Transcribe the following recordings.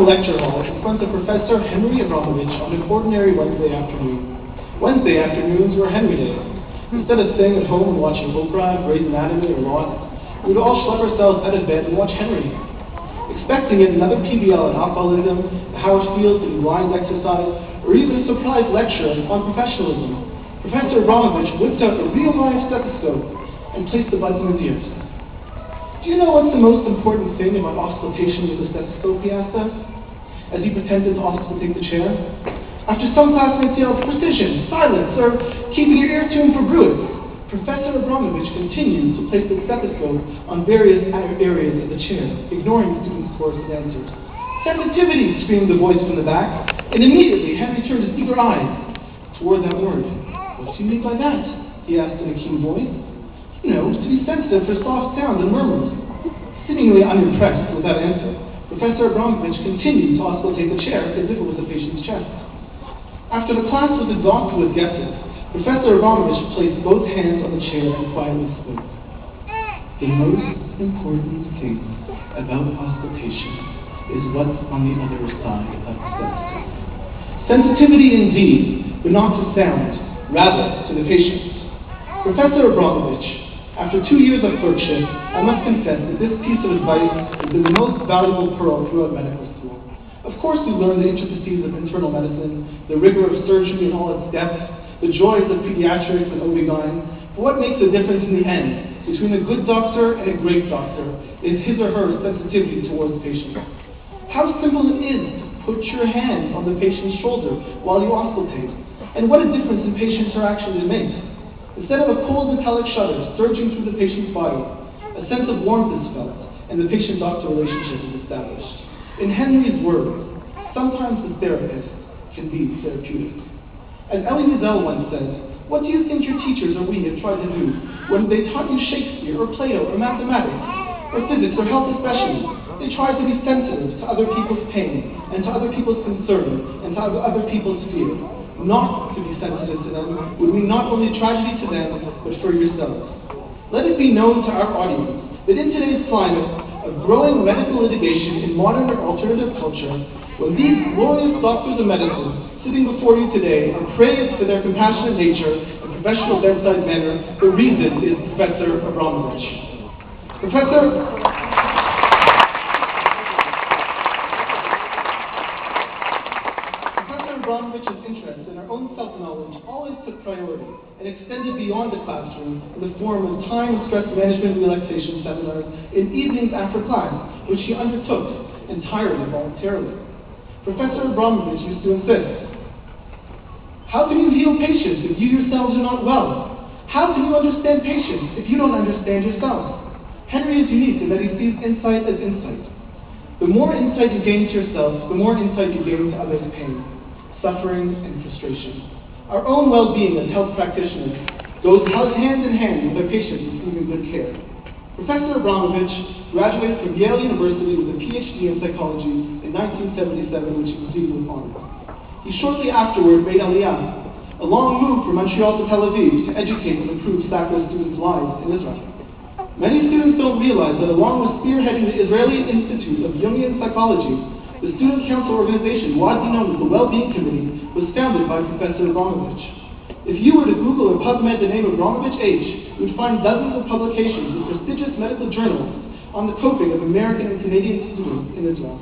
lecture hall in front of Professor Henry Abramovich on an ordinary Wednesday afternoon. Wednesday afternoons were Henry Day. Instead of staying at home and watching Oprah, Grey's Anatomy, or Lost, we would all schlep ourselves out of bed and watch Henry. Expecting yet another PBL on alcoholism, how it feels to be blind exercise, or even a surprise lecture on professionalism, Professor Abramovich whipped out a real-life stethoscope and placed the buds in his ears. Do you know what's the most important thing about auscultation with a stethoscope, he asked us, as he pretended to auscultate the chair? After some classmates yelled, precision, silence, or keeping your ear tuned for bruits, Professor Abramovich continued to place the stethoscope on various areas of the chair, ignoring the students' chorus of answers. Sensitivity, screamed the voice from the back, and immediately Henry turned his eager eyes toward that word. What do you mean by that? He asked in a keen voice. You know, to be sensitive for soft sounds and murmurs. Seemingly unimpressed with that answer, Professor Abramovich continued to auscultate the chair as if it was a patient's chest. After the class was exhausted with guesses, Professor Abramovich placed both hands on the chair and quietly spoke. The most important thing about auscultation is what's on the other side of the stethoscope. Sensitivity indeed, but not to sound, rather to the patient. Professor Abramovich, after 2 years of clerkship, I must confess that this piece of advice has been the most valuable pearl throughout medical school. Of course we learn the intricacies of internal medicine, the rigor of surgery in all its depths, the joys of pediatrics and OB-GYN, but what makes the difference in the end between a good doctor and a great doctor is his or her sensitivity towards patients. How simple it is to put your hand on the patient's shoulder while you auscultate, and what a difference in patient interaction it makes. Instead of a cold metallic shudder surging through the patient's body, a sense of warmth is felt, and the patient-doctor relationship is established. In Henry's words, sometimes the therapist can be therapeutic. As Elie Wiesel once said, what do you think your teachers or we have tried to do when they taught you Shakespeare or Plato or mathematics or physics or health especially? They tried to be sensitive to other people's pain and to other people's concern and to other people's fear. Not to be sensitive to them would mean not only tragedy to them, but for yourselves. Let it be known to our audience that in today's climate of growing medical litigation in modern or alternative culture, when these glorious doctors of medicine sitting before you today are praised for their compassionate nature and professional bedside manner, the reason is Professor Abramovich. Professor Abramovich's interest in our own self-knowledge always took priority and extended beyond the classroom in the form of time and stress management and relaxation seminars in evenings after class, which he undertook entirely voluntarily. Professor Abramovich used to insist, how can you heal patients if you yourselves are not well? How can you understand patients if you don't understand yourselves? Henry is unique in that he sees insight as insight. The more insight you gain to yourself, the more insight you gain to others' pain, suffering, and frustration. Our own well-being as health practitioners goes hand in hand with our patients receiving good care. Professor Abramovich graduated from Yale University with a PhD in psychology in 1977, which he completed with honors. He shortly afterward made Aliyah, a long move from Montreal to Tel Aviv to educate and improve Sackler students' lives in Israel. Many students don't realize that along with spearheading the Israeli Institute of Jungian Psychology, the Student Council organization, widely known as the Well-Being Committee, was founded by Professor Abramovich. If you were to Google or PubMed the name Abramovich H., you would find dozens of publications in prestigious medical journals on the coping of American and Canadian students in Israel.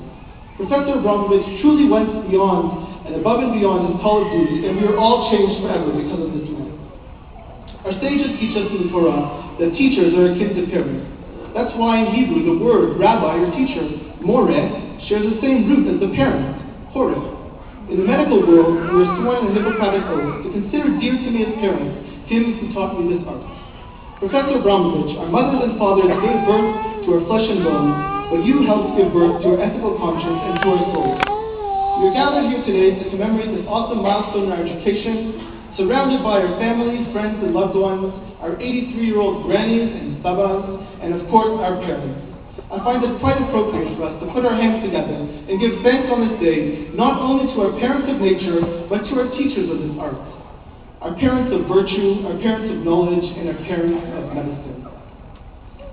Professor Abramovich truly went beyond and above and beyond his call of duty, and we are all changed forever because of this man. Our sages teach us in the Torah that teachers are akin to parents. That's why in Hebrew the word rabbi or teacher, moreh, shares the same root as the parent, horeh. In the medical world, we are sworn in a Hippocratic oath to consider dear to me as parents him who taught me this art. Professor Abramovich, our mothers and fathers gave birth to our flesh and bone, but you helped give birth to our ethical conscience and to our souls. We are gathered here today to commemorate this awesome milestone in our education, surrounded by our families, friends, and loved ones, our 83-year-old grannies and sabas, and of course our parents. I find it quite appropriate for us to put our hands together and give thanks on this day, not only to our parents of nature, but to our teachers of this art. Our parents of virtue, our parents of knowledge, and our parents of medicine.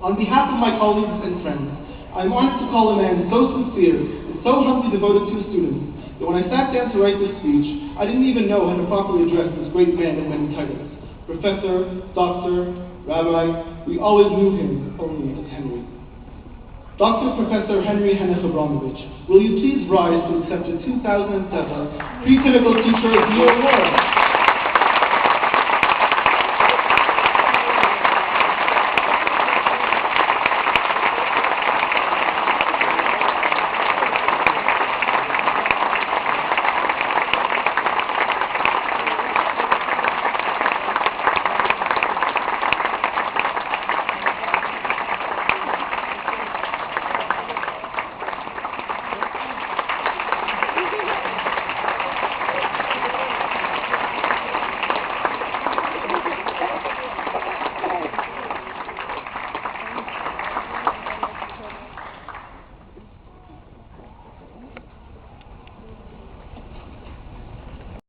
On behalf of my colleagues and friends, I'm honored to call a man so sincere and so humbly devoted to his students that when I sat down to write this speech, I didn't even know how to properly address this great man with many titles. Professor, doctor, rabbi, we always knew him only as Henry. Dr. Professor Henry Henneth Abramovich, will you please rise to accept the 2007 Pre-Clinical Teacher of the Year Award?